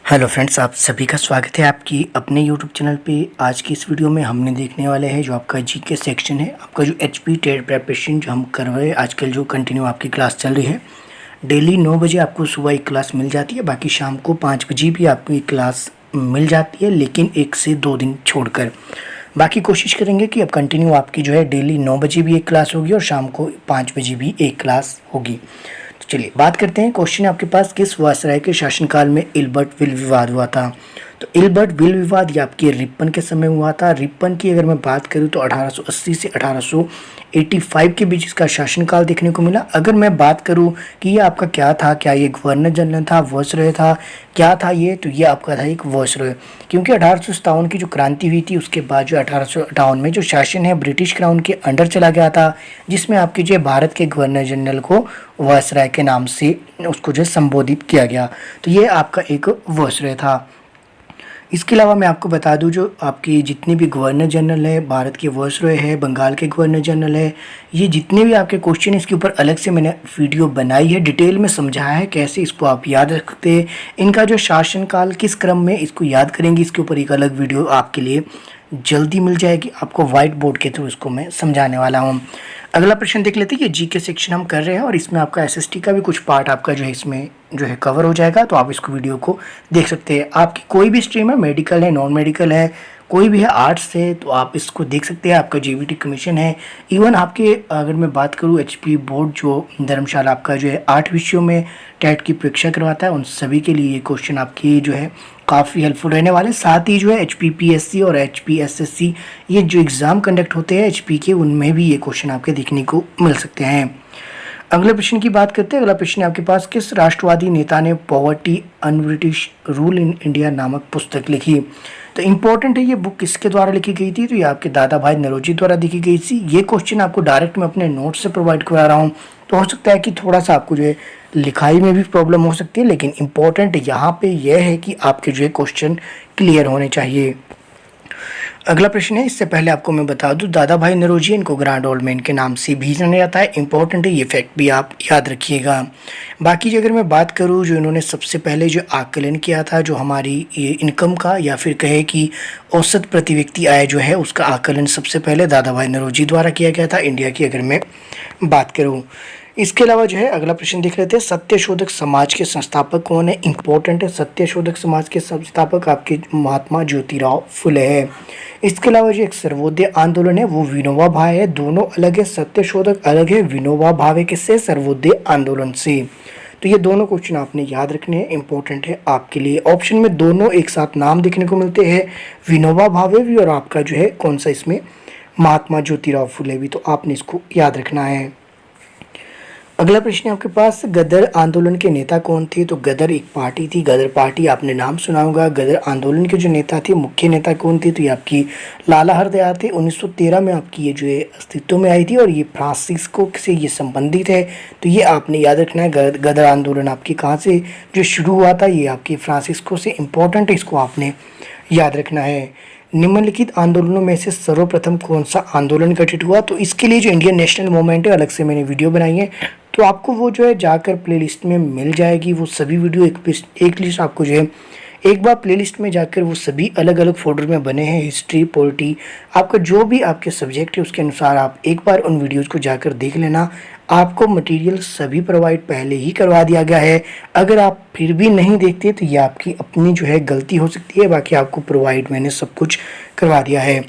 Hello friends, आप सभी का स्वागत है आपकी अपने यूट्यूब चैनल पे। आज की इस वीडियो में हमने देखने वाले हैं जो आपका जीके सेक्शन है, आपका जो एचपी टेट प्रिपरेशन जो हम कर रहे हैं आजकल, जो कंटिन्यू आपकी क्लास चल रही है। डेली 9 बजे आपको सुबह एक क्लास मिल जाती है, बाकी शाम को 5 बजे भी आपको एक क्लास मिल जाती है, लेकिन 1 से 2 दिन छोड़कर। बाकी कोशिश करेंगे कि अब कंटिन्यू आपकी जो है डेली 9 बजे भी एक क्लास होगी और शाम को 5 बजे भी एक क्लास होगी। तो चलिए बात करते हैं। क्वेश्चन आपके पास, किस वायसराय के शासनकाल में इल्बर्ट विल विवाद हुआ था? तो इल्बर्ट विल विवाद ये आपके रिपन के समय हुआ था। रिपन की अगर मैं बात करूँ तो 1880 से 1885 के बीच इसका शासनकाल देखने को मिला। अगर मैं बात करूँ कि ये आपका क्या था, क्या ये गवर्नर जनरल था, वायसराय था, क्या था ये, तो ये आपका था एक वायसराय। क्योंकि 1857 की जो क्रांति हुई थी उसके बाद जो 1858 में जो शासन है ब्रिटिश क्राउन के अंडर चला गया था, जिसमें आपके जो भारत के गवर्नर जनरल को वायसराय के नाम से उसको जो संबोधित किया गया। तो ये आपका एक वायसराय था। इसके अलावा मैं आपको बता दूं, जो आपके जितने भी गवर्नर जनरल है, भारत के वायसराय है, बंगाल के गवर्नर जनरल है, ये जितने भी आपके क्वेश्चन इसके ऊपर अलग से मैंने वीडियो बनाई है, डिटेल में समझाया है कैसे इसको आप याद रखते हैं, इनका जो शासनकाल किस क्रम में इसको याद करेंगे, इसके ऊपर एक अलग वीडियो आपके लिए जल्दी मिल जाएगी। आपको व्हाइट बोर्ड के थ्रू इसको मैं समझाने वाला हूँ। अगला प्रश्न देख लेते हैं। ये जीके सेक्शन हम कर रहे हैं और इसमें आपका एसएसटी का भी कुछ पार्ट आपका जो है इसमें जो है कवर हो जाएगा, तो आप इसको वीडियो को देख सकते हैं। आपकी कोई भी स्ट्रीम है, मेडिकल है, नॉन मेडिकल है, कोई भी है, आर्ट्स है, तो आप इसको देख सकते हैं। आपका जेबीटी कमीशन है, इवन आपके अगर मैं बात करूँ एचपी बोर्ड जो धर्मशाला आपका जो है 8 विषयों में टेट की परीक्षा करवाता है, उन सभी के लिए ये क्वेश्चन आपकी जो है काफ़ी हेल्पफुल रहने वाले। साथ ही जो है एचपीपीएससी और एचपीएसएससी ये जो एग्ज़ाम कंडक्ट होते हैं एचपी के, उनमें भी ये क्वेश्चन आपके देखने को मिल सकते हैं। अगले प्रश्न की बात करते हैं। अगला प्रश्न आपके पास, किस राष्ट्रवादी नेता ने poverty un British rule in India नामक पुस्तक लिखी? तो इंपॉर्टेंट है, ये बुक किसके द्वारा लिखी गई थी? तो ये आपके दादा भाई नौरोजी द्वारा लिखी गई थी। ये क्वेश्चन आपको डायरेक्ट मैं अपने नोट से प्रोवाइड करा रहा हूँ, तो हो सकता है कि थोड़ा सा आपको जो है लिखाई में भी प्रॉब्लम हो सकती है, लेकिन इंपॉर्टेंट यहाँ पे यह है कि आपके जो है क्वेश्चन क्लियर होने चाहिए। अगला प्रश्न है, इससे पहले आपको मैं बता दूं, दादा भाई नौरोजी इनको ग्रैंड ओल्ड मैन के नाम से भी जाना जाता है। इंपॉर्टेंट है, ये फैक्ट भी आप याद रखिएगा। बाकी जो अगर मैं बात करूं, जो इन्होंने सबसे पहले जो आकलन किया था जो हमारी ये इनकम का, या फिर कहे कि औसत प्रति व्यक्ति आय जो है उसका आकलन सबसे पहले दादा भाई नौरोजी द्वारा किया गया था इंडिया की अगर मैं बात करूँ। इसके अलावा जो है अगला प्रश्न देख लेते हैं। सत्यशोधक समाज के संस्थापक कौन है? इंपॉर्टेंट है, सत्यशोधक समाज के संस्थापक आपके महात्मा ज्योतिराव फुले है। इसके अलावा जो एक सर्वोदय आंदोलन है वो विनोबा भावे है। दोनों अलग है, सत्यशोधक अलग है, विनोबा भावे किससे? सर्वोदय आंदोलन से। तो ये दोनों क्वेश्चन आपने याद रखने हैं, इंपॉर्टेंट है आपके लिए। ऑप्शन में दोनों एक साथ नाम देखने को मिलते हैं, विनोबा भावे भी और आपका जो है कौन सा इसमें महात्मा ज्योतिराव फुले भी, तो आपने इसको याद रखना है। अगला प्रश्न है आपके पास, गदर आंदोलन के नेता कौन थे? तो गदर एक पार्टी थी, गदर पार्टी आपने नाम सुना होगा। गदर आंदोलन के जो नेता थे, मुख्य नेता कौन थे? तो ये आपकी लाला हरदयाल थे। 1913 में आपकी ये जो है अस्तित्व में आई थी और ये फ्रांसिस्को से ये संबंधित है, तो ये आपने याद रखना है। गदर आंदोलन आपकी कहाँ से जो शुरू हुआ था? ये आपकी फ्रांसिस्को से। इंपॉर्टेंट है, इसको आपने याद रखना है। निम्नलिखित आंदोलनों में से सर्वप्रथम कौन सा आंदोलन गठित हुआ? तो इसके लिए जो इंडियन नेशनल मूवमेंट है अलग से मैंने वीडियो बनाई है, तो आपको वो जो है जाकर प्लेलिस्ट में मिल जाएगी। वो सभी वीडियो एक लिस्ट आपको जो है एक बार प्लेलिस्ट में जाकर वो सभी अलग अलग फोल्डर में बने हैं। हिस्ट्री, पॉलिटी, आपका जो भी आपके सब्जेक्ट है उसके अनुसार आप एक बार उन वीडियोज़ को जाकर देख लेना। आपको मटेरियल सभी प्रोवाइड पहले ही करवा दिया गया है। अगर आप फिर भी नहीं देखते तो ये आपकी अपनी जो है गलती हो सकती है, बाकी आपको प्रोवाइड मैंने सब कुछ करवा दिया है।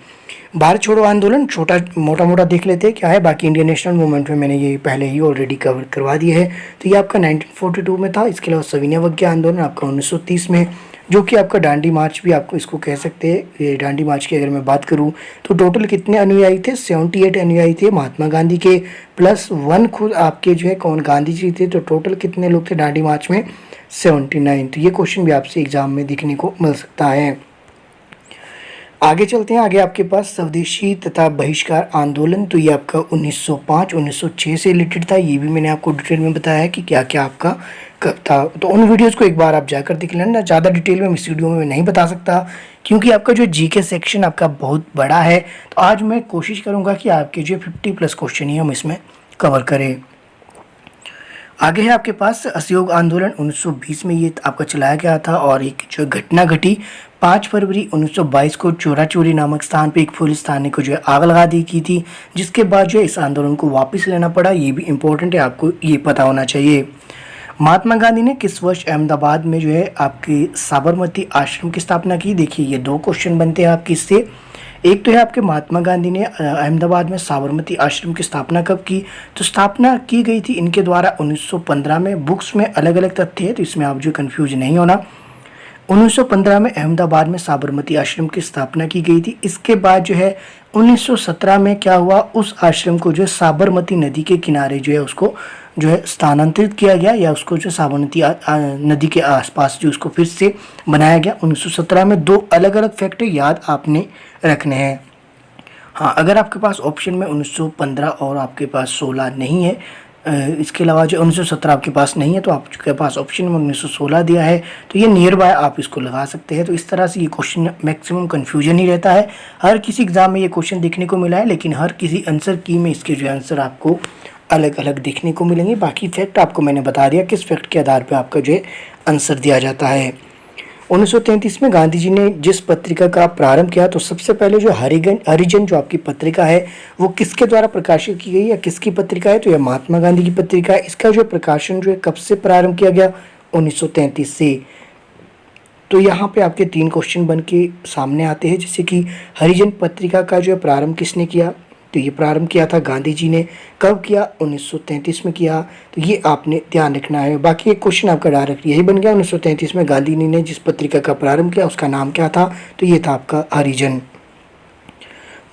भारत छोड़ो आंदोलन छोटा मोटा देख लेते हैं क्या है, बाकी इंडियन नेशनल मूवमेंट में मैंने ये पहले ही ऑलरेडी कवर करवा दिया है। तो ये आपका 1942 में था। इसके अलावा सविनय अवज्ञा आंदोलन आपका 1930 में, जो कि आपका डांडी मार्च भी आपको इसको कह सकते हैं। ये डांडी मार्च की अगर मैं बात करूं तो टोटल कितने अनुयायी थे? 78 अनुयायी थे महात्मा गांधी के, प्लस 1 खुद आपके जो है कौन गांधी जी थे। तो टोटल कितने लोग थे डांडी मार्च में? 79। तो ये क्वेश्चन भी आपसे एग्जाम में देखने को मिल सकता है। आगे चलते हैं। आगे आपके पास स्वदेशी तथा बहिष्कार आंदोलन, तो ये आपका 1905-1906 से रिलेटेड था। ये भी मैंने आपको डिटेल में बताया है कि क्या क्या आपका कब था, तो उन वीडियोस को एक बार आप जाकर देख लेना। ज़्यादा डिटेल में इस वीडियो में मैं नहीं बता सकता क्योंकि आपका जो जीके सेक्शन आपका बहुत बड़ा है, तो आज मैं कोशिश करूँगा कि आपके जो 50+ क्वेश्चन ही हम इसमें कवर करें। आगे है आपके पास असहयोग आंदोलन 1920 में ये आपका चलाया गया था और एक जो घटना घटी 5 फरवरी 1922 को चोरा चोरी नामक स्थान पे एक पुलिस थाने को जो है आग लगा दी की थी, जिसके बाद जो है इस आंदोलन को वापस लेना पड़ा। ये भी इम्पोर्टेंट है, आपको ये पता होना चाहिए। महात्मा गांधी ने किस वर्ष अहमदाबाद में जो है आपके साबरमती आश्रम की स्थापना की? देखिए ये 2 क्वेश्चन बनते हैं आपके इससे। एक तो है आपके महात्मा गांधी ने अहमदाबाद में साबरमती आश्रम की स्थापना कब की? तो स्थापना की गई थी इनके द्वारा 1915 में। बुक्स में अलग अलग तथ्य है तो इसमें आप जो कंफ्यूज नहीं होना। 1915 में अहमदाबाद में साबरमती आश्रम की स्थापना की गई थी। इसके बाद जो है 1917 में क्या हुआ, उस आश्रम को जो है साबरमती नदी के किनारे जो है उसको जो है स्थानांतरित किया गया, या उसको जो साबरमती नदी के आसपास जो उसको फिर से बनाया गया 1917 में। 2 अलग अलग फैक्ट याद आपने रखने हैं। हाँ, अगर आपके पास ऑप्शन में 1915 और आपके पास 16 नहीं है, इसके अलावा जो 1917 आपके पास नहीं है, तो आपके पास ऑप्शन में 1916 दिया है, तो ये नियर बाय आप इसको लगा सकते हैं। तो इस तरह से ये क्वेश्चन मैक्सिमम कन्फ्यूजन ही रहता है। हर किसी एग्जाम में ये क्वेश्चन देखने को मिला है, लेकिन हर किसी आंसर की में इसके जो आंसर आपको अलग अलग देखने को मिलेंगे। बाकी फैक्ट आपको मैंने बता दिया किस फैक्ट के आधार पर आपका जो है आंसर दिया जाता है। 1933 में गांधी जी ने जिस पत्रिका का प्रारंभ किया, तो सबसे पहले जो हरिजन जो आपकी पत्रिका है वो किसके द्वारा प्रकाशित की गई या किसकी पत्रिका है? तो यह महात्मा गांधी की पत्रिका है। इसका जो प्रकाशन जो है कब से प्रारंभ किया गया? 1933 से। तो यहाँ पे आपके 3 क्वेश्चन बन के सामने आते हैं, जैसे कि हरिजन पत्रिका का जो है प्रारंभ किसने किया? तो ये प्रारंभ किया था गांधी जी ने। कब किया? 1933 में किया। तो ये आपने ध्यान रखना है। बाकी एक क्वेश्चन आपका डायरेक्ट यही बन गया, 1933 में गांधी जी ने जिस पत्रिका का प्रारंभ किया उसका नाम क्या था? तो ये था आपका हरिजन।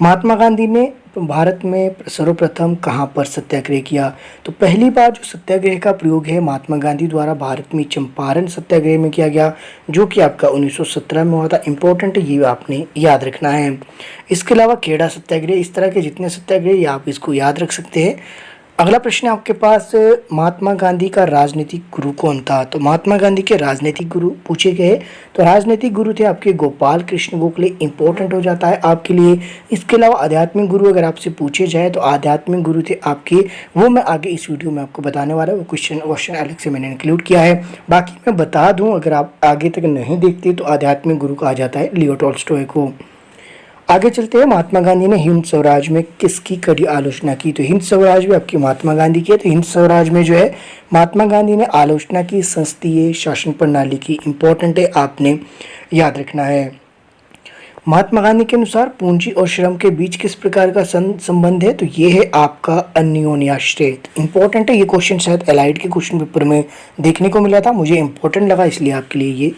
महात्मा गांधी ने भारत में सर्वप्रथम कहाँ पर सत्याग्रह किया? तो पहली बार जो सत्याग्रह का प्रयोग है महात्मा गांधी द्वारा भारत में चंपारण सत्याग्रह में किया गया, जो कि आपका 1917 में हुआ था। इंपॉर्टेंट ये आपने याद रखना है। इसके अलावा खेड़ा सत्याग्रह, इस तरह के जितने सत्याग्रह ये आप इसको याद रख सकते हैं। अगला प्रश्न आपके पास, महात्मा गांधी का राजनीतिक गुरु कौन था? तो महात्मा गांधी के राजनीतिक गुरु पूछे गए, तो राजनीतिक गुरु थे आपके गोपाल कृष्ण गोखले। इंपॉर्टेंट हो जाता है आपके लिए। इसके अलावा आध्यात्मिक गुरु अगर आपसे पूछे जाए तो आध्यात्मिक गुरु थे आपके, वो मैं आगे इस वीडियो में आपको बताने वाला हूँ। वो क्वेश्चन अलग से मैंने इंक्लूड किया है। बाकी मैं बता दूँ, अगर आप आगे तक नहीं देखते तो आध्यात्मिक गुरु कहा जाता है लियो टॉल्स्टॉय को। आगे चलते हैं। महात्मा गांधी ने हिंद स्वराज में किसकी कड़ी आलोचना की? तो हिंद स्वराज में आपकी महात्मा गांधी की है। तो हिंद स्वराज में जो है महात्मा गांधी ने आलोचना की संसदीय शासन प्रणाली की। इंपॉर्टेंट है, आपने याद रखना है। महात्मा गांधी के अनुसार पूंजी और श्रम के बीच किस प्रकार का संबंध है? तो ये है आपका अन्योन्याश्रय। इंपॉर्टेंट है, ये क्वेश्चन शायद एलाइड के क्वेश्चन पेपर में देखने को मिला था, मुझे इंपॉर्टेंट लगा इसलिए आपके लिए ये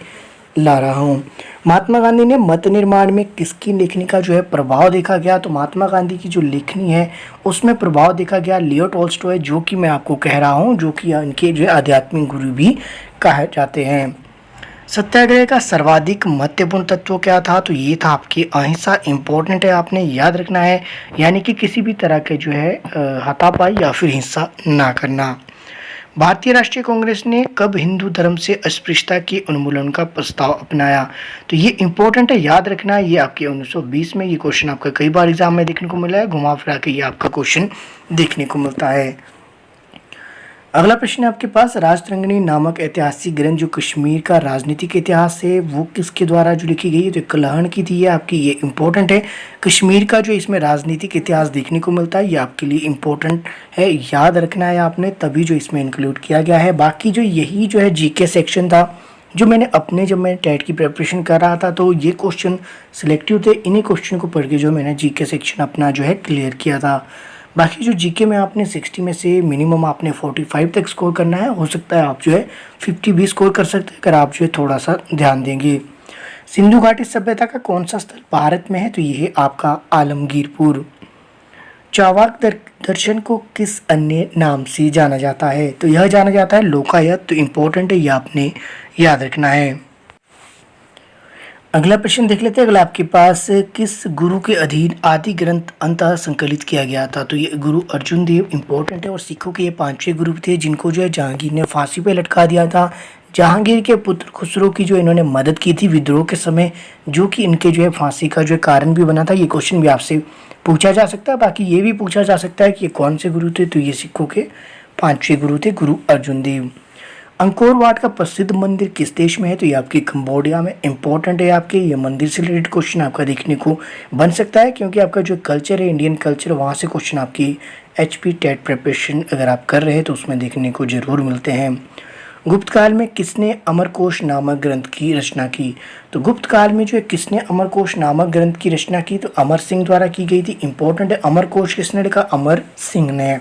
ला रहा हूँ। महात्मा गांधी ने मत निर्माण में किसकी लेखनी का जो है प्रभाव देखा गया? तो महात्मा गांधी की जो लेखनी है उसमें प्रभाव देखा गया लियो टॉल्स्टॉय, जो कि मैं आपको कह रहा हूँ, जो कि इनके जो है आध्यात्मिक गुरु भी कहे जाते हैं। सत्याग्रह का सर्वाधिक महत्वपूर्ण तत्व क्या था? तो ये था आपकी अहिंसा। इंपॉर्टेंट है, आपने याद रखना है, यानी कि किसी भी तरह के जो है हाथापाई या फिर हिंसा ना करना। भारतीय राष्ट्रीय कांग्रेस ने कब हिंदू धर्म से अस्पृश्यता के उन्मूलन का प्रस्ताव अपनाया? तो ये इंपॉर्टेंट है, याद रखना है। ये आपके 1920 में ये क्वेश्चन आपका कई बार एग्जाम में देखने को मिला है, घुमा फिरा के ये आपका क्वेश्चन देखने को मिलता है। अगला प्रश्न है आपके पास, राजतरंगिणी नामक ऐतिहासिक ग्रंथ जो कश्मीर का राजनीतिक इतिहास है वो किसके द्वारा जो लिखी गई है? तो कलहण की थी ये आपकी। ये इंपॉर्टेंट है, कश्मीर का जो इसमें राजनीतिक इतिहास देखने को मिलता है, ये आपके लिए इंपॉर्टेंट है, याद रखना है आपने, तभी जो इसमें इंक्लूड किया गया है। बाकी जो यही जो है जीके सेक्शन था, जो मैंने अपने जब मैं टेट की प्रिपरेशन कर रहा था तो ये क्वेश्चन सिलेक्टिव थे। इन्हीं क्वेश्चन को पढ़ के जो मैंने जीके सेक्शन अपना जो है क्लियर किया था। बाकी जो जीके में आपने 60 में से मिनिमम आपने 45 तक स्कोर करना है। हो सकता है आप जो है 50 भी स्कोर कर सकते हैं अगर आप जो है थोड़ा सा ध्यान देंगे। सिंधु घाटी सभ्यता का कौन सा स्थल भारत में है? तो ये है आपका आलमगीरपुर। चावाक दर्शन को किस अन्य नाम से जाना जाता है? तो यह जाना जाता है लोकायत। तो इम्पोर्टेंट है, ये आपने याद रखना है। अगला प्रश्न देख लेते हैं। अगला आपके पास, किस गुरु के अधीन आदि ग्रंथ अंतः संकलित किया गया था? तो ये गुरु अर्जुन देव इंपॉर्टेंट है, और सिखों के ये 5 गुरु थे जिनको जो है जहांगीर ने फांसी पे लटका दिया था। जहांगीर के पुत्र खुसरो की जो इन्होंने मदद की थी विद्रोह के समय, जो कि इनके जो है फांसी का जो है कारण भी बना था। ये क्वेश्चन भी आपसे पूछा जा सकता है। बाकी ये भी पूछा जा सकता है कि ये कौन से गुरु थे? तो ये सिखों के पांचवें गुरु थे गुरु अर्जुन देव। अंकोर वाट का प्रसिद्ध मंदिर किस देश में है? तो ये आपकी कंबोडिया में। इंपॉर्टेंट है आपके ये मंदिर से रिलेटेड क्वेश्चन आपका देखने को बन सकता है, क्योंकि आपका जो कल्चर है इंडियन कल्चर, वहाँ से क्वेश्चन आपकी HP टेट प्रिपरेशन अगर आप कर रहे हैं तो उसमें देखने को जरूर मिलते हैं। गुप्त काल में किसने अमरकोश नामक ग्रंथ की रचना की? तो गुप्त काल में जो है किसने अमरकोश नामक ग्रंथ की रचना की? तो अमर सिंह द्वारा की गई थी। इंपॉर्टेंट है, अमरकोश किसने लिखा? अमर सिंह ने।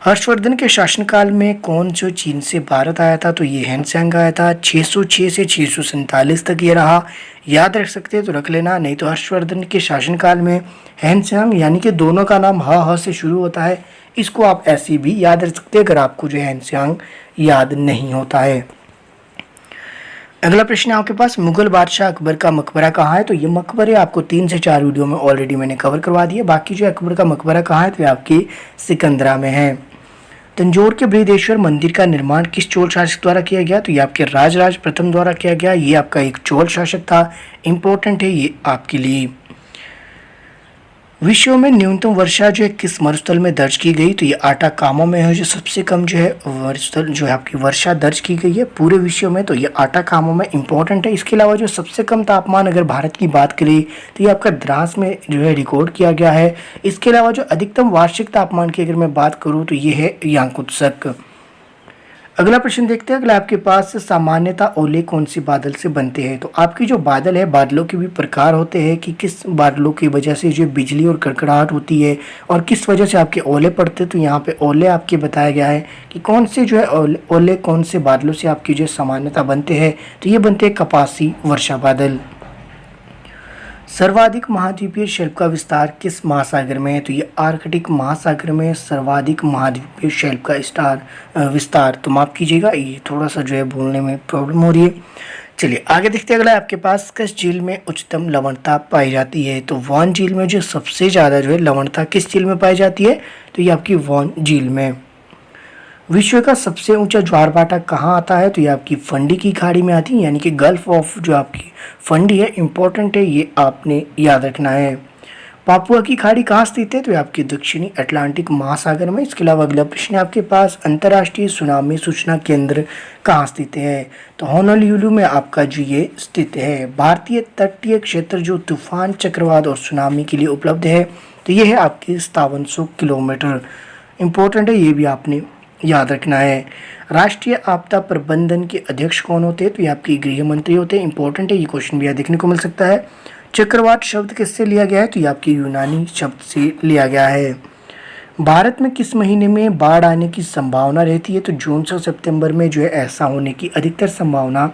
हर्षवर्धन के शासनकाल में कौन जो चीन से भारत आया था? तो ये हैंनसेंग आया था। 606 से 647 तक ये रहा। याद रख सकते हैं तो रख लेना, नहीं तो हर्षवर्धन के शासनकाल में हैंनसेंग, यानी कि दोनों का नाम ह से शुरू होता है, इसको आप ऐसे भी याद रख सकते हैं अगर आपको जो हैंनसेंग याद नहीं होता है। अगला प्रश्न है आपके पास, मुगल बादशाह अकबर का मकबरा कहाँ है? तो ये मकबरे आपको 3 से 4 वीडियो में ऑलरेडी मैंने कवर करवा दिया। बाकी जो अकबर का मकबरा कहाँ है? तो ये आपके सिकंदरा में है। तंजौर के बृहदेश्वर मंदिर का निर्माण किस चोल शासक द्वारा किया गया? तो ये आपके राजराज प्रथम द्वारा किया गया। ये आपका एक चोल शासक था। इंपॉर्टेंट है ये आपके लिए। विश्व में न्यूनतम वर्षा जो है किस मरुस्थल में दर्ज की गई? तो ये आटाकामा में है। जो सबसे कम जो है मरुस्थल जो है आपकी वर्षा दर्ज की गई है पूरे विश्व में, तो ये आटाकामा में। इंपॉर्टेंट है। इसके अलावा जो सबसे कम तापमान अगर भारत की बात करें तो ये आपका द्रास में जो है रिकॉर्ड किया गया है। इसके अलावा जो अधिकतम वार्षिक तापमान की अगर मैं बात करूँ तो ये है याकुत्स्क। अगला प्रश्न देखते हैं। अगला आपके पास, सामान्यतः ओले कौन सी बादल से बनते हैं? तो आपकी जो बादल है, बादलों के भी प्रकार होते हैं कि किस बादलों की वजह से जो बिजली और कड़कड़ाहट होती है और किस वजह से आपके ओले पड़ते हैं। तो यहाँ पे ओले आपके बताया गया है कि कौन से जो है ओले कौन से बादलों से आपकी जो सामान्यतः बनते हैं। तो ये बनते हैं कपासी वर्षा बादल। सर्वाधिक महाद्वीपीय शेल्फ का विस्तार किस महासागर में है? तो ये आर्कटिक महासागर में सर्वाधिक महाद्वीपीय शेल्फ का विस्तार। तो माफ कीजिएगा, ये थोड़ा सा जो है बोलने में प्रॉब्लम हो रही है। चलिए आगे देखते हैं। अगला आपके पास, किस झील में उच्चतम लवणता पाई जाती है? तो वॉन झील में जो सबसे ज़्यादा जो है लवणता किस झील में पाई जाती है? तो ये आपकी वॉन झील में। विश्व का सबसे ऊंचा ज्वार भाटा कहाँ आता है? तो ये आपकी फंडी की खाड़ी में आती है, यानी कि गल्फ ऑफ जो आपकी फंडी है। इंपॉर्टेंट है, ये आपने याद रखना है। पापुआ की खाड़ी कहाँ स्थित है? तो ये आपकी दक्षिणी अटलांटिक महासागर में। इसके अलावा अगला प्रश्न है आपके पास, अंतर्राष्ट्रीय सुनामी सूचना केंद्र कहाँ स्थित है? तो होनोलुलु में आपका जो ये स्थित है। भारतीय तटीय क्षेत्र जो तूफान, चक्रवात और सुनामी के लिए उपलब्ध है, तो ये है आपकी 5700 किलोमीटर। इंपॉर्टेंट है, ये भी आपने याद रखना है। राष्ट्रीय आपदा प्रबंधन के अध्यक्ष कौन होते हैं? तो ये आपके गृह मंत्री होते हैं। इंपॉर्टेंट है, ये क्वेश्चन भी देखने को मिल सकता है। चक्रवात शब्द किससे लिया गया है? तो ये आपके यूनानी शब्द से लिया गया है। भारत में किस महीने में बाढ़ आने की संभावना रहती है? तो जून से सितंबर में जो है ऐसा होने की अधिकतर संभावना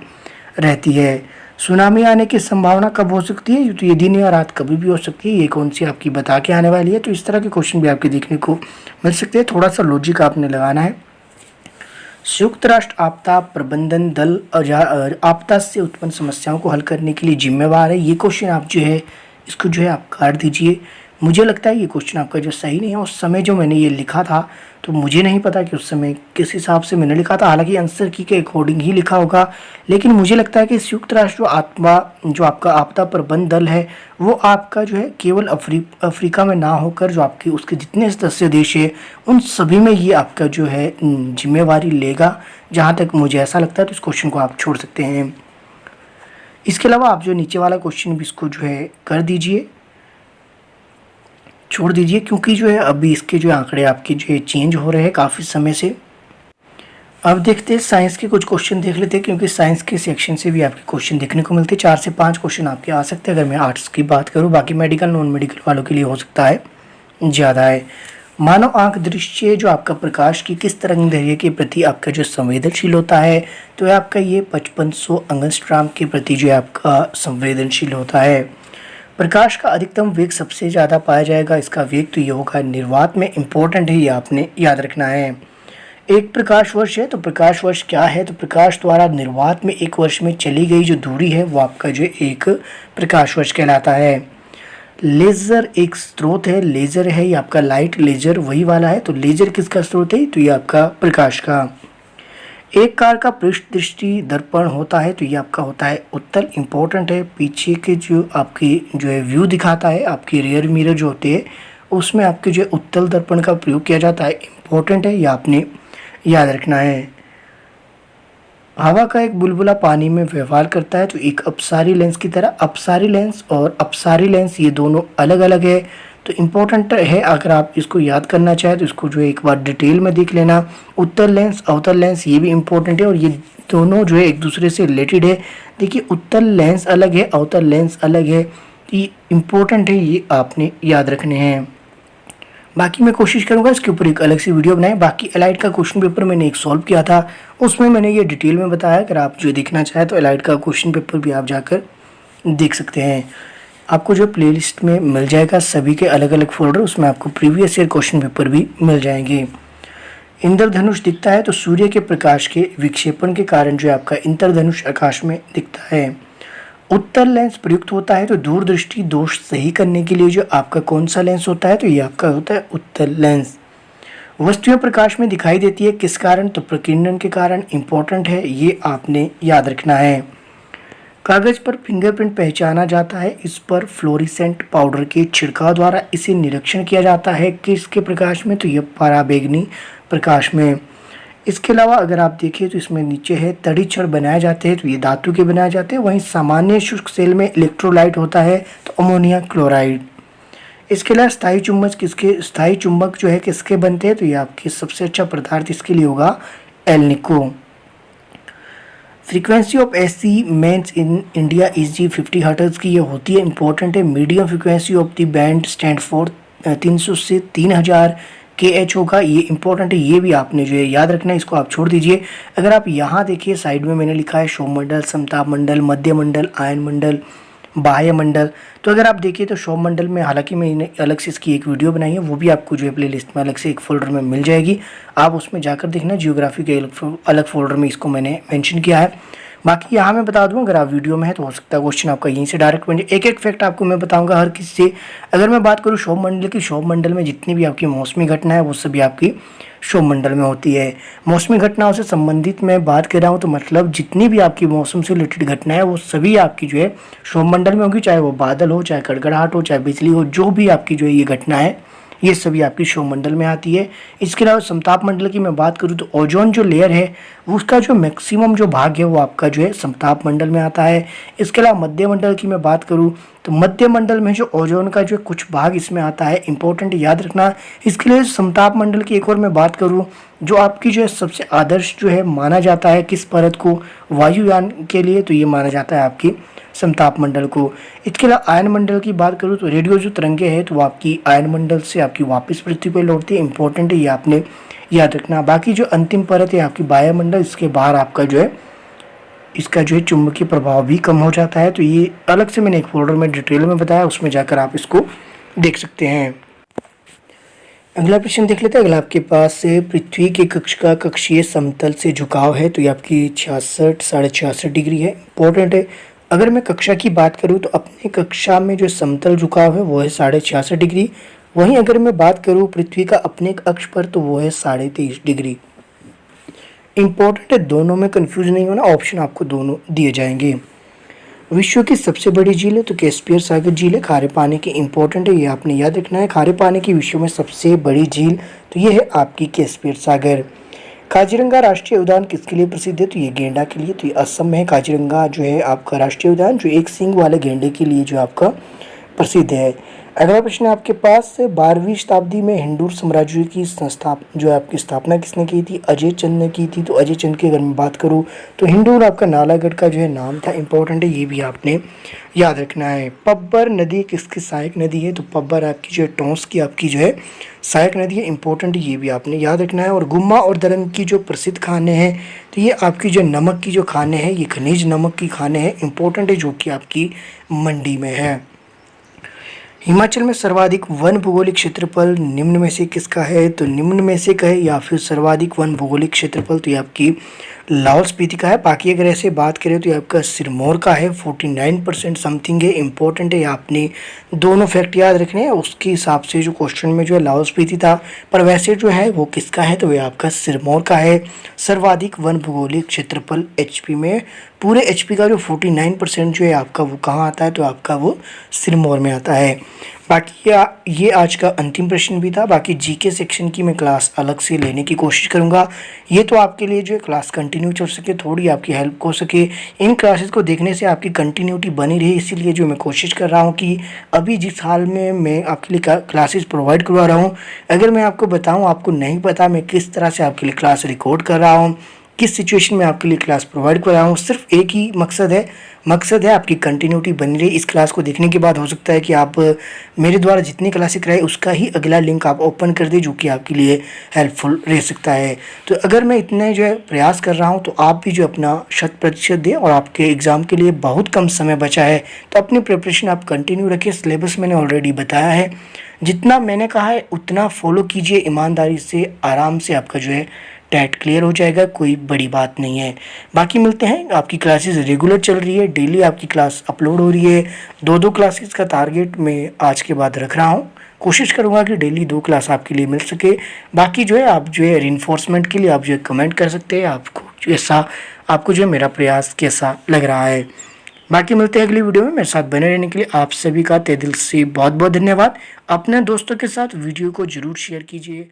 रहती है। सुनामी आने की संभावना कब हो सकती है? तो ये दिन या रात कभी भी हो सकती है। ये कौन सी आपकी बता के आने वाली है। तो इस तरह के क्वेश्चन भी आपके देखने को मिल सकते हैं। थोड़ा सा लॉजिक आपने लगाना है। संयुक्त राष्ट्र आपदा प्रबंधन दल आपदा से उत्पन्न समस्याओं को हल करने के लिए जिम्मेवार है। ये क्वेश्चन आप जो है इसको जो है आप काट दीजिए। मुझे लगता है ये क्वेश्चन आपका जो सही नहीं है। उस समय जो मैंने ये लिखा था तो मुझे नहीं पता कि उस समय किस हिसाब से मैंने लिखा था, हालांकि आंसर की के अकॉर्डिंग ही लिखा होगा, लेकिन मुझे लगता है कि संयुक्त राष्ट्र जो आपका आपदा प्रबंध दल है वो आपका जो है केवल अफ्रीका में ना होकर जो आपके उसके जितने सदस्य देश है उन सभी में ये आपका जो है जिम्मेवारी लेगा। जहाँ तक मुझे ऐसा लगता है तो इस क्वेश्चन को आप छोड़ सकते हैं। इसके अलावा आप जो नीचे वाला क्वेश्चन भी इसको जो है कर दीजिए, छोड़ दीजिए, क्योंकि जो है अभी इसके जो आंकड़े आपके जो है चेंज हो रहे हैं काफ़ी समय से। अब देखते हैं साइंस के कुछ क्वेश्चन देख लेते हैं, क्योंकि साइंस के सेक्शन से भी आपके क्वेश्चन देखने को मिलते हैं। 4 से 5 क्वेश्चन आपके आ सकते हैं अगर मैं आर्ट्स की बात करूँ। बाकी मेडिकल नॉन मेडिकल वालों के लिए हो सकता है ज़्यादा है। मानव आंख दृश्य जो आपका प्रकाश की किस तरंग दैर्घ्य के प्रति आपका जो संवेदनशील होता है? तो आपका ये 5500 एंगस्ट्रॉम के प्रति जो है आपका संवेदनशील होता है। प्रकाश का अधिकतम वेग सबसे ज़्यादा पाया जाएगा, इसका वेग तो ये होगा निर्वात में। इंपॉर्टेंट है, ये आपने याद रखना है। एक प्रकाश वर्ष है, तो प्रकाश वर्ष क्या है? तो प्रकाश द्वारा निर्वात में एक वर्ष में चली गई जो दूरी है वो आपका जो एक प्रकाश वर्ष कहलाता है। लेज़र एक स्रोत है, लेज़र है ये आपका लाइट लेज़र वही वाला है। तो लेज़र किसका स्रोत है? तो ये आपका प्रकाश का। एक कार का पृष्ठ दृष्टि दर्पण होता है, तो ये आपका होता है उत्तल। इंपॉर्टेंट है, पीछे के जो आपकी जो है व्यू दिखाता है, आपकी रियर मिरर जो होते हैं उसमें आपके जो उत्तल दर्पण का प्रयोग किया जाता है। इम्पोर्टेंट है, ये आपने याद रखना है। हवा का एक बुलबुला पानी में व्यवहार करता है तो एक अपसारी लेंस की तरह। अपसारी लेंस और अपसारी लेंस ये दोनों अलग अलग है, तो इम्पोर्टेंट है। अगर आप इसको याद करना चाहें तो इसको जो है एक बार डिटेल में देख लेना। उत्तर लेंस अवतल लेंस ये भी इम्पोर्टेंट है और ये दोनों जो है एक दूसरे से रिलेटेड है। देखिए उत्तर लेंस अलग है, अवतल लेंस अलग है, ये इम्पोर्टेंट है, ये आपने याद रखने हैं। बाकी मैं कोशिश करूंगा इसके ऊपर एक अलग सी वीडियो बनाए। बाकी एलाइड का क्वेश्चन पेपर मैंने एक सॉल्व किया था, उसमें मैंने ये डिटेल में बताया। अगर आप जो देखना चाहें तो एलाइड का क्वेश्चन पेपर भी आप जाकर देख सकते हैं। आपको जो प्लेलिस्ट में मिल जाएगा सभी के अलग अलग फोल्डर, उसमें आपको प्रीवियस ईयर क्वेश्चन पेपर भी मिल जाएंगे। इंद्रधनुष दिखता है तो सूर्य के प्रकाश के विक्षेपण के कारण जो है आपका इंद्रधनुष आकाश में दिखता है। उत्तर लेंस प्रयुक्त होता है तो दूरदृष्टि दोष सही करने के लिए जो आपका कौन सा लेंस होता है, तो ये आपका होता है उत्तर लेंस। वस्तुएं प्रकाश में दिखाई देती है किस कारण, तो प्रकीर्णन के कारण। इंपॉर्टेंट है, ये आपने याद रखना है। कागज पर फिंगरप्रिंट पहचाना जाता है, इस पर फ्लोरिसेंट पाउडर के छिड़काव द्वारा इसे निरीक्षण किया जाता है किसके प्रकाश में, तो यह पराबैंगनी प्रकाश में। इसके अलावा अगर आप देखें तो इसमें नीचे है तड़ी छड़ बनाए जाते हैं तो ये धातु के बनाए जाते हैं। वहीं सामान्य शुष्क सेल में इलेक्ट्रोलाइट होता है तो अमोनिया क्लोराइड। इसके अलावा स्थायी चुंबक जो है किसके बनते हैं, तो ये आपके सबसे अच्छा पदार्थ इसके लिए होगा Alnico. Frequency of AC mains in India is जी 50 हर्ट्ज की ये होती है, इंपॉर्टेंट है। Medium frequency of the band stand for 300 से 3000 KH होगा, ये इंपॉर्टेंट है, ये भी आपने जो है याद रखना है, इसको आप छोड़ दीजिए। अगर आप यहाँ देखिए साइड में मैंने लिखा है शोभ मंडल, समताप मंडल, मध्य मंडल, आयन मंडल, बाह्य मंडल। तो अगर आप देखिए तो शोभ मंडल में हालांकि मैंने अलग से इसकी एक वीडियो बनाई है, वो भी आपको जो है प्ले लिस्ट में अलग से एक फोल्डर में मिल जाएगी, आप उसमें जाकर देखना। जियोग्राफी के अलग फोल्डर में इसको मैंने मेंशन किया है। बाकी यहाँ मैं बता दूँ, अगर आप वीडियो में है तो हो सकता है क्वेश्चन आपका यहीं से डायरेक्ट बन जाए। एक एक फैक्ट आपको मैं बताऊंगा हर किसी से। अगर मैं बात करूँ शोभ मंडल की, शोभ मंडल में जितनी भी आपकी मौसमी घटना है वो सभी आपकी शोभ मंडल में होती है। मौसमी घटनाओं से संबंधित मैं बात कर रहा हूँ तो मतलब जितनी भी आपकी मौसम से रिलेटेड घटना है वो सभी आपकी जो है शोभ मंडल में होगी, चाहे वो बादल हो, चाहे गड़गड़ाहट हो, चाहे बिजली हो, जो भी आपकी जो है ये घटना है ये सभी आपकी शोभ मंडल में आती है। इसके अलावा समताप मंडल की मैं बात करूँ तो ओजोन जो लेयर है उसका जो मैक्सिमम जो भाग है वो आपका जो है समताप मंडल में आता है। इसके अलावा मध्य मंडल की मैं बात करूँ तो मध्य मंडल में जो ओजोन का जो कुछ भाग इसमें आता है, इंपॉर्टेंट याद रखना। इसके लिए समताप मंडल की एक और मैं बात करूँ, जो आपकी जो है सबसे आदर्श जो है माना जाता है किस परत को, वायुयान के लिए, तो ये माना जाता है आपकी समताप मंडल को। इसके अलावा आयन मंडल की बात करूँ तो रेडियो जो तरंगे है तो वो आपकी आयन मंडल से आपकी वापस पृथ्वी पर लौटती है, इंपॉर्टेंट है, ये आपने याद रखना। बाकी जो अंतिम परत है आपकी वायुमंडल, इसके बाहर आपका जो है इसका जो है चुंबकीय प्रभाव भी कम हो जाता है, तो ये अलग से मैंने एक फोल्डर में डिटेल में बताया, उसमें जाकर आप इसको देख सकते हैं। अगला प्रश्न देख लेते हैं। अगला आपके पास से पृथ्वी की कक्ष का कक्षीय समतल से झुकाव है, तो ये आपकी 66.66 डिग्री है, इंपॉर्टेंट है। अगर मैं कक्षा की बात करूं तो अपनी कक्षा में जो समतल झुकाव है वो है 66.5 डिग्री। वहीं अगर मैं बात करूं पृथ्वी का अपने अक्ष पर तो वो है 23.5 डिग्री। इंपॉर्टेंट है, दोनों में कंफ्यूज नहीं होना, ऑप्शन आपको दोनों दिए जाएंगे। विश्व की सबसे बड़ी झील है तो कैस्पियर सागर झील है, खारे पानी की, इंपॉर्टेंट है, ये आपने याद रखना है। खारे पानी की विश्व में सबसे बड़ी झील तो ये है आपकी कैस्पियर सागर। काजीरंगा राष्ट्रीय उद्यान किसके लिए प्रसिद्ध है, तो ये गेंडा के लिए, तो ये असम में है। काजीरंगा जो है आपका राष्ट्रीय उद्यान जो एक सींग वाले गेंडे के लिए जो आपका प्रसिद्ध है। अगला प्रश्न आपके पास 12वीं शताब्दी में हिंदू साम्राज्य की जो आपकी स्थापना किसने की थी, अजय चंद ने की थी। तो अजय चंद की अगर मैं बात करूं तो हिंदू आपका नालागढ़ का जो है नाम था, इंपॉर्टेंट है, ये भी आपने याद रखना है। पब्बर नदी किसकी सहायक नदी है, तो पब्बर आपकी जो है टोंस की आपकी जो है सहायक नदी है, इंपॉर्टेंट, ये भी आपने याद रखना है। और गुम्मा और दरंग की जो प्रसिद्ध खाने हैं तो ये आपकी जो नमक की जो खाने हैं, ये खनिज नमक की खाने हैं, इंपॉर्टेंट है, जो कि आपकी मंडी में है। हिमाचल में सर्वाधिक वन भौगोलिक क्षेत्रफल निम्न में से किसका है, तो निम्न में से का है या फिर सर्वाधिक वन भौगोलिक क्षेत्रफल तो ये आपकी लाहौल स्पीति का है। बाकी अगर ऐसे बात करें तो ये आपका सिरमौर का है, 49% समथिंग है, इंपॉर्टेंट है, ये आपने दोनों फैक्ट याद रखने हैं। उसके हिसाब से जो क्वेश्चन में जो है लाहौल स्पीति था, पर वैसे जो है वो किसका है, तो ये आपका सिरमौर का है। सर्वाधिक वन भौगोलिक क्षेत्रफल HP में, पूरे HP का जो 49% जो है आपका वो कहाँ आता है, तो आपका वो सिरमौर में आता है। बाकी ये आज का अंतिम प्रश्न भी था। बाकी जीके सेक्शन की मैं क्लास अलग से लेने की कोशिश करूँगा। ये तो आपके लिए जो है क्लास कंटिन्यू चल सके, थोड़ी आपकी हेल्प हो सके। इन क्लासेस को देखने से आपकी कंटिन्यूटी बनी रही, इसीलिए जो मैं कोशिश कर रहा हूँ कि अभी जिस हाल में मैं आपके लिए क्लासेस प्रोवाइड करवा रहा हूँ, अगर मैं आपको बताऊँ, आपको नहीं पता मैं किस तरह से आपके लिए क्लास रिकॉर्ड कर रहा हूँ, किस सिचुएशन में आपके लिए क्लास प्रोवाइड कर रहा हूँ, सिर्फ एक ही मकसद है आपकी कंटिन्यूटी बनी रही। इस क्लास को देखने के बाद हो सकता है कि आप मेरे द्वारा जितनी क्लासेस कराए उसका ही अगला लिंक आप ओपन कर दें, जो कि आपके लिए हेल्पफुल रह सकता है। तो अगर मैं इतने जो है प्रयास कर रहा हूँ, तो आप भी जो अपना 100% दें, और आपके एग्ज़ाम के लिए बहुत कम समय बचा है, तो अपनी प्रिपरेशन आप कंटिन्यू रखिए। सिलेबस मैंने ऑलरेडी बताया है, जितना मैंने कहा है उतना फॉलो कीजिए ईमानदारी से, आराम से आपका जो है टेट क्लियर हो जाएगा, कोई बड़ी बात नहीं है। बाकी मिलते हैं, आपकी क्लासेस रेगुलर चल रही है, डेली आपकी क्लास अपलोड हो रही है। 2-2 क्लासेस का टारगेट मैं आज के बाद रख रहा हूँ, कोशिश करूँगा कि डेली 2 क्लास आपके लिए मिल सके। बाकी जो है आप जो है रिइंफोर्समेंट के लिए आप जो है कमेंट कर सकते हैं, आपको जो है मेरा प्रयास कैसा लग रहा है। बाकी मिलते हैं अगली वीडियो में। मेरे साथ बने रहने के लिए आप सभी का तहे दिल से बहुत बहुत धन्यवाद। अपने दोस्तों के साथ वीडियो को जरूर शेयर कीजिए।